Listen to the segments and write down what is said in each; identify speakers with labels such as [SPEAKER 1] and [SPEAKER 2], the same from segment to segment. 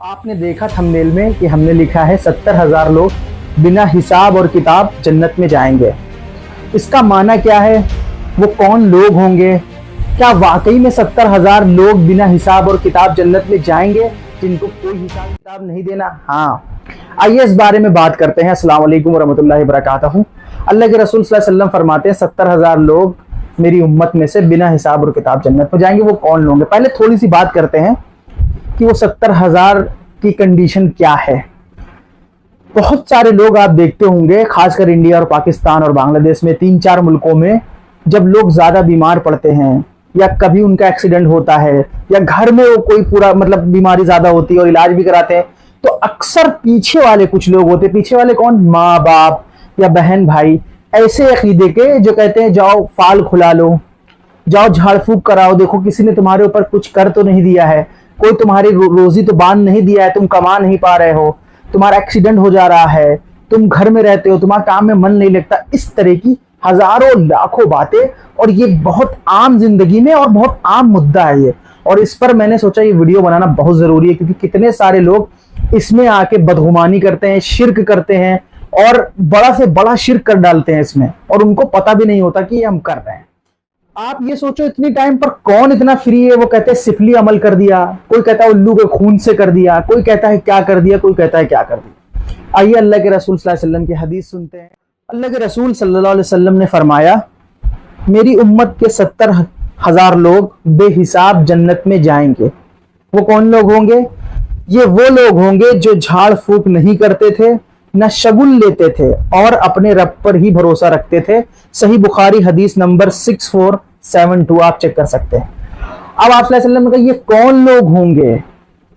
[SPEAKER 1] آپ نے دیکھا تھمبنیل میں کہ ہم نے لکھا ہے 70,000 لوگ بنا حساب اور کتاب جنت میں جائیں گے۔ اس کا معنی کیا ہے؟ وہ کون لوگ ہوں گے؟ کیا واقعی میں 70,000 لوگ بنا حساب اور کتاب جنت میں جائیں گے جن کو کوئی حساب کتاب نہیں دینا؟ ہاں، آئیے اس بارے میں بات کرتے ہیں۔ السلام علیکم ورحمۃ اللہ وبرکاتہ۔ اللہ کے رسول صلی اللہ علیہ وسلم فرماتے ہیں 70,000 لوگ میری امت میں سے بنا حساب اور کتاب جنت میں جائیں گے۔ وہ کون لوگ ہیں؟ پہلے تھوڑی سی بات کرتے ہیں کہ وہ 70,000 کی کنڈیشن کیا ہے۔ بہت سارے لوگ آپ دیکھتے ہوں گے، خاص کر انڈیا اور پاکستان اور بنگلہ دیش میں، 3-4 ملکوں میں جب لوگ زیادہ بیمار پڑتے ہیں یا کبھی ان کا ایکسیڈنٹ ہوتا ہے یا گھر میں کوئی پورا بیماری زیادہ ہوتی ہے اور علاج بھی کراتے ہیں، تو اکثر پیچھے والے کچھ لوگ ہوتے ہیں۔ پیچھے والے کون؟ ماں باپ یا بہن بھائی، ایسے عقیدے کے جو کہتے ہیں جاؤ فال کھلا لو، جاؤ جھاڑ پھونک کراؤ، دیکھو کسی نے تمہارے اوپر کچھ کر تو نہیں دیا ہے، کوئی تمہاری روزی تو باندھ نہیں دیا ہے، تم کما نہیں پا رہے ہو، تمہارا ایکسیڈنٹ ہو جا رہا ہے، تم گھر میں رہتے ہو، تمہارا کام میں من نہیں لگتا۔ اس طرح کی ہزاروں لاکھوں باتیں، اور یہ بہت عام زندگی میں اور بہت عام مدعا ہے یہ، اور اس پر میں نے سوچا یہ ویڈیو بنانا بہت ضروری ہے، کیونکہ کتنے سارے لوگ اس میں آ کے بدگمانی کرتے ہیں، شرک کرتے ہیں، اور بڑا سے بڑا شرک کر ڈالتے ہیں اس میں، اور ان کو پتہ بھی نہیں ہوتا کہ یہ ہم کر رہے ہیں۔ آپ یہ سوچو اتنی ٹائم پر کون اتنا فری ہے؟ وہ کہتے ہیں سفلی عمل کر دیا، کوئی کہتا ہے الو کے خون سے کر دیا، کوئی کہتا ہے کیا کر دیا، کوئی کہتا ہے کیا کر دیا۔ آئیے اللہ کے رسول صلی اللہ علیہ وسلم کی حدیث سنتے ہیں۔ اللہ کے رسول صلی اللہ علیہ وسلم نے فرمایا، میری امت کے 70,000 لوگ بے حساب جنت میں جائیں گے۔ وہ کون لوگ ہوں گے؟ یہ وہ لوگ ہوں گے جو جھاڑ پھونک نہیں کرتے تھے، نہ شگن لیتے تھے، اور اپنے رب پر ہی بھروسہ رکھتے تھے۔ صحیح بخاری حدیث نمبر 6472 آپ چیک کر سکتے ہیں۔ اب آپ صلی اللہ علیہ وسلم نے کہا یہ کون لوگ ہوں گے،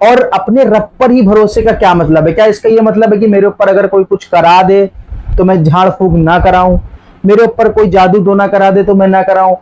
[SPEAKER 1] اور اپنے رب پر ہی بھروسے کا کیا مطلب ہے؟ کیا اس کا یہ مطلب ہے کہ میرے اوپر اگر کوئی کچھ کرا دے تو میں جھاڑ پھونک نہ کراؤں، میرے اوپر کوئی جادو ٹونا کرا دے تو میں نہ کراؤں،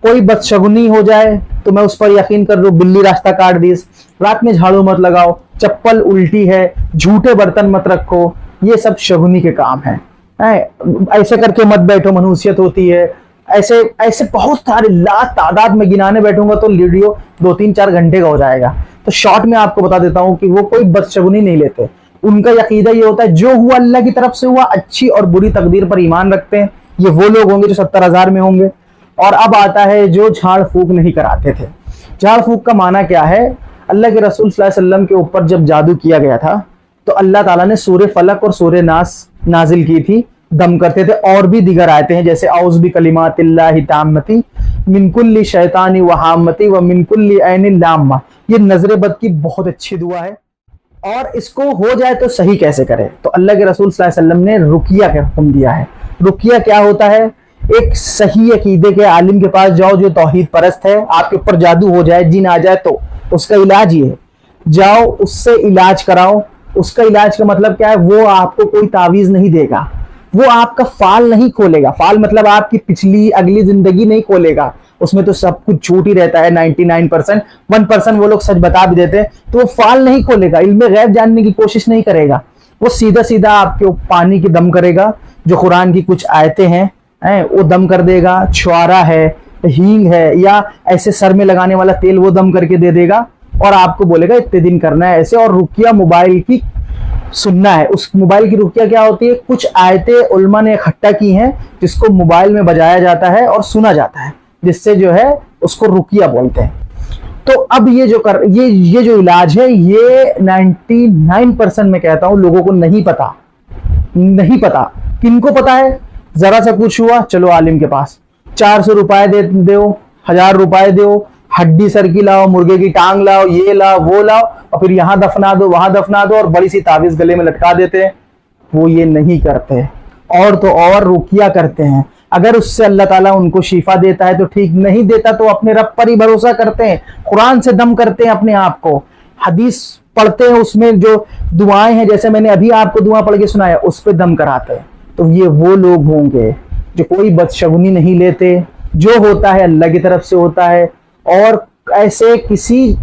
[SPEAKER 1] کوئی بدشگنی ہو جائے تو میں اس پر یقین کر لوں، بلی راستہ کاٹ دی، رات میں جھاڑو مت لگاؤ، چپل الٹی ہے، جھوٹے برتن مت رکھو، یہ سب شگنی کے کام ہیں، ایسے کر کے مت بیٹھو، منحوسیت ہوتی ہے، ایسے بہت سارے لا تعداد میں گنانے بیٹھوں گا تو ویڈیو 2-3-4 گھنٹے کا ہو جائے گا۔ تو شارٹ میں آپ کو بتا دیتا ہوں کہ وہ کوئی بدشگنی نہیں لیتے، ان کا عقیدہ یہ ہوتا ہے جو ہوا اللہ کی طرف سے ہوا، اچھی اور بری تقدیر پر ایمان رکھتے ہیں۔ یہ وہ لوگ ہوں گے جو 70,000 میں ہوں گے۔ اور اب آتا ہے جو جھاڑ پھونک نہیں کراتے تھے۔ جھاڑ پھونک کا معنی کیا ہے؟ اللہ کے رسول صلی اللہ علیہ وسلم کے اوپر جب جادو کیا گیا تھا تو اللہ تعالیٰ نے سورہ فلق اور سورہ ناس نازل کی تھی، دم کرتے تھے، اور بھی دیگر آیتیں ہیں جیسے اعوذ بکلمات اللہ التامۃ من کل شیطان وہامۃ ومن کل عین لامہ۔ یہ نظر بد کی بہت اچھی دعا ہے، اور اس کو ہو جائے تو صحیح کیسے کرے؟ تو اللہ کے رسول صلی اللہ علیہ وسلم نے رقیہ کا حکم دیا ہے۔ رقیہ کیا ہوتا ہے؟ ایک صحیح عقیدے کے عالم کے پاس جاؤ جو توحید پرست ہے، آپ کے اوپر جادو ہو جائے، جن آ جائے، تو اس کا علاج یہ ہے، جاؤ اس سے علاج کراؤ۔ اس کا علاج کا مطلب کیا ہے؟ وہ آپ کو کوئی تعویذ نہیں دے گا، وہ آپ کا فال نہیں کھولے گا۔ فال مطلب آپ کی پچھلی اگلی زندگی نہیں کھولے گا، اس میں تو سب کچھ جھوٹ ہی رہتا ہے، 99%، 1% وہ لوگ سچ بتا بھی دیتے ہیں، تو وہ فال نہیں کھولے گا، علم غیب جاننے کی کوشش نہیں کرے گا، وہ سیدھا سیدھا آپ کے پانی کی دم کرے گا، جو قرآن کی کچھ آیتیں ہیں وہ دم کر دے گا، چھوارا ہے، ہینگ ہے، یا ایسے سر میں لگانے والا تیل وہ دم کر کے دے دے گا، اور آپ کو بولے گا اتنے دن کرنا ہے ایسے۔ اور رقیہ موبائل کی سننا ہے۔ اس موبائل کی رقیہ کیا ہوتی ہے؟ کچھ آیتیں علماء نے اکٹھا کی ہیں جس کو موبائل میں بجایا جاتا ہے اور سنا جاتا ہے، جس سے جو ہے اس کو رقیہ بولتے ہیں۔ تو اب یہ جو علاج ہے، یہ 99% میں کہتا ہوں لوگوں کو نہیں پتا۔ کن کو پتا ہے؟ ذرا سا کچھ ہوا، چلو عالم کے پاس، 400 روپے دو، 1000 روپے دو، ہڈی سر کی لاؤ، مرغے کی ٹانگ لاؤ، یہ لاؤ وہ لاؤ، اور پھر یہاں دفنا دو، وہاں دفنا دو، اور بڑی سی تعویذ گلے میں لٹکا دیتے ہیں۔ وہ یہ نہیں کرتے، اور تو اور رقیہ کرتے ہیں۔ اگر اس سے اللہ تعالیٰ ان کو شفا دیتا ہے تو ٹھیک، نہیں دیتا تو اپنے رب پر ہی بھروسہ کرتے ہیں، قرآن سے دم کرتے ہیں اپنے آپ کو، حدیث پڑھتے ہیں، اس میں جو دعائیں ہیں جیسے میں نے ابھی آپ کو دعا پڑھ کے سنایا اس پہ دم کراتے ہیں۔ تو یہ وہ لوگ ہوں گے جو کوئی بدشگنی نہیں لیتے، جو ہوتا ہے اللہ کی طرف سے ہوتا ہے، اور ایسے کسی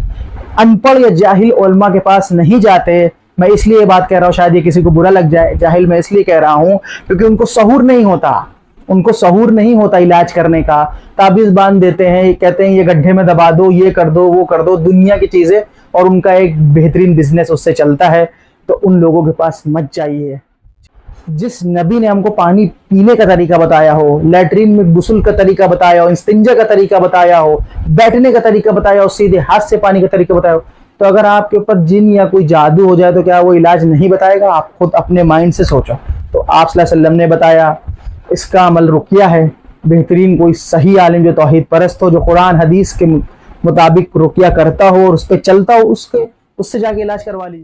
[SPEAKER 1] ان پڑھ یا جاہل علماء کے پاس نہیں جاتے۔ میں اس لیے یہ بات کہہ رہا ہوں، شاید یہ کسی کو برا لگ جائے، جاہل میں اس لیے کہہ رہا ہوں کیونکہ ان کو سحور نہیں ہوتا علاج کرنے کا۔ تعویذ باندھ دیتے ہیں، کہتے ہیں یہ گڈھے میں دبا دو، یہ کر دو، وہ کر دو، دنیا کی چیزیں اور ان کا ایک بہترین بزنس اس سے چلتا ہے، تو ان لوگوں کے پاس مت جائیے۔ جس نبی نے ہم کو پانی پینے کا طریقہ بتایا ہو، لیٹرین میں غسل کا طریقہ بتایا ہو، استنجا کا طریقہ بتایا ہو، بیٹھنے کا طریقہ بتایا ہو، سیدھے ہاتھ سے پانی کا طریقہ بتایا ہو، تو اگر آپ کے اوپر جن یا کوئی جادو ہو جائے تو کیا وہ علاج نہیں بتائے گا؟ آپ خود اپنے مائنڈ سے سوچو۔ تو آپ صلی اللہ علیہ وسلم نے بتایا، اس کا عمل رقیہ ہے۔ بہترین کوئی صحیح عالم جو توحید پرست ہو، جو قرآن حدیث کے مطابق رقیہ کرتا ہو اور اس پہ چلتا ہو، اس سے جا کے علاج کروا لیجیے۔